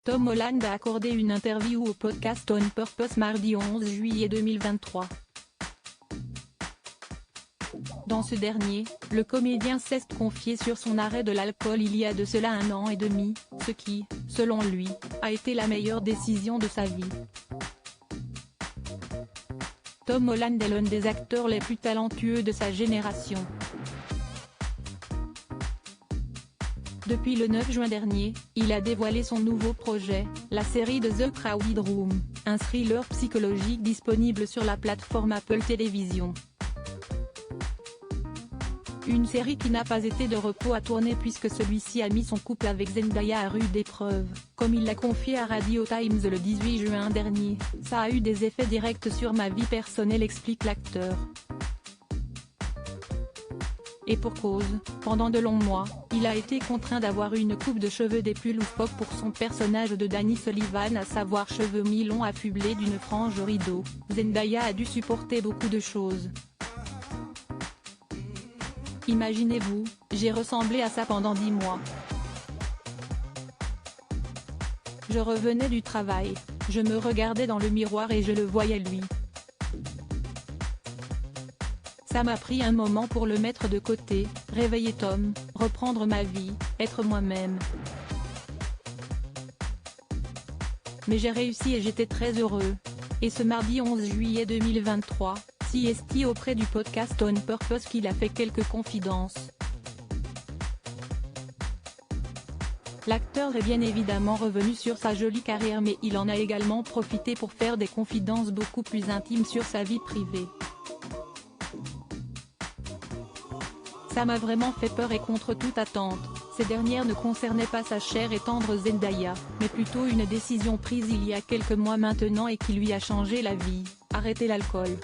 Tom Holland a accordé une interview au podcast On Purpose mardi 11 juillet 2023. Dans ce dernier, le comédien s'est confié sur son arrêt de l'alcool il y a de cela 1 an et demi, ce qui, selon lui, a été la meilleure décision de sa vie. Tom Holland est l'un des acteurs les plus talentueux de sa génération. Depuis le 9 juin dernier, il a dévoilé son nouveau projet, la série de The Crowded Room, un thriller psychologique disponible sur la plateforme Apple Télévision. Une série qui n'a pas été de repos à tourner puisque celui-ci a mis son couple avec Zendaya à rude épreuve, comme il l'a confié à Radio Times le 18 juin dernier. Ça a eu des effets directs sur ma vie personnelle, explique l'acteur. Et pour cause, pendant de longs mois, il a été contraint d'avoir une coupe de cheveux des plus loufoques pour son personnage de Danny Sullivan, à savoir cheveux mi-longs affublés d'une frange rideau. Zendaya a dû supporter beaucoup de choses. Imaginez-vous, j'ai ressemblé à ça pendant 10 mois. Je revenais du travail, je me regardais dans le miroir et je le voyais lui. Ça m'a pris un moment pour le mettre de côté, réveiller Tom, reprendre ma vie, être moi-même. Mais j'ai réussi et j'étais très heureux. Et ce mardi 11 juillet 2023, CST auprès du podcast On Purpose qu'il a fait quelques confidences. L'acteur est bien évidemment revenu sur sa jolie carrière, mais il en a également profité pour faire des confidences beaucoup plus intimes sur sa vie privée. Ça m'a vraiment fait peur et contre toute attente, ces dernières ne concernaient pas sa chère et tendre Zendaya, mais plutôt une décision prise il y a quelques mois maintenant et qui lui a changé la vie, arrêter l'alcool.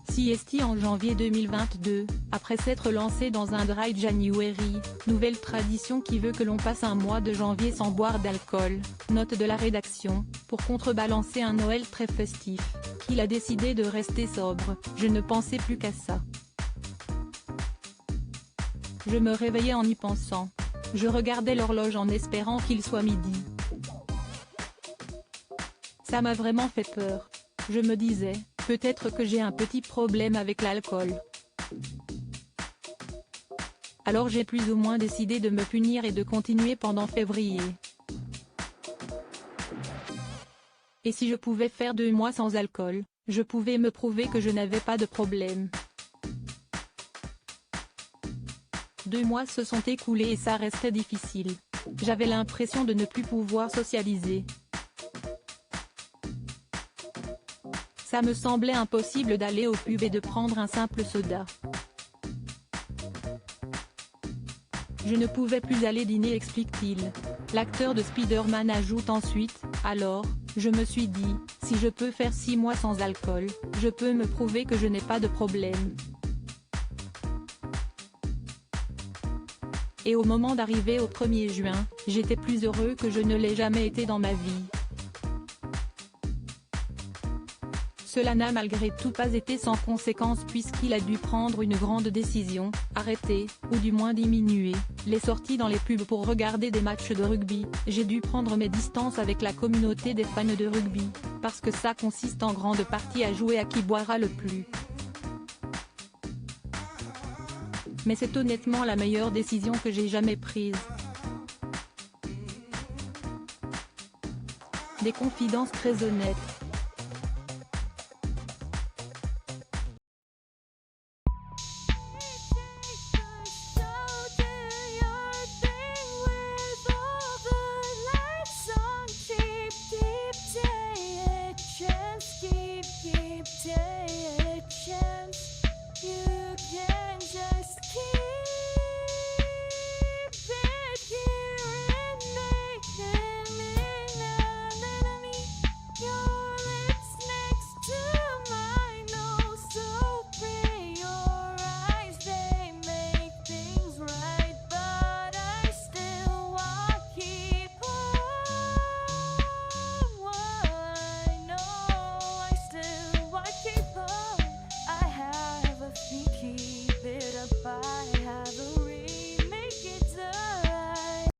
CST en janvier 2022, après s'être lancé dans un Dry January, nouvelle tradition qui veut que l'on passe un mois de janvier sans boire d'alcool, note de la rédaction, pour contrebalancer un Noël très festif, qu'il a décidé de rester sobre. Je ne pensais plus qu'à ça. Je me réveillais en y pensant. Je regardais l'horloge en espérant qu'il soit midi. Ça m'a vraiment fait peur. Je me disais, peut-être que j'ai un petit problème avec l'alcool. Alors j'ai plus ou moins décidé de me punir et de continuer pendant février. Et si je pouvais faire 2 mois sans alcool, je pouvais me prouver que je n'avais pas de problème. 2 mois se sont écoulés et ça restait difficile. J'avais l'impression de ne plus pouvoir socialiser. Ça me semblait impossible d'aller au pub et de prendre un simple soda. Je ne pouvais plus aller dîner, explique-t-il. L'acteur de Spider-Man ajoute ensuite, alors, je me suis dit, si je peux faire 6 mois sans alcool, je peux me prouver que je n'ai pas de problème. Et au moment d'arriver au 1er juin, j'étais plus heureux que je ne l'ai jamais été dans ma vie. Cela n'a malgré tout pas été sans conséquence puisqu'il a dû prendre une grande décision, arrêter, ou du moins diminuer, les sorties dans les pubs pour regarder des matchs de rugby. J'ai dû prendre mes distances avec la communauté des fans de rugby, parce que ça consiste en grande partie à jouer à qui boira le plus. Mais c'est honnêtement la meilleure décision que j'ai jamais prise. Des confidences très honnêtes. Keep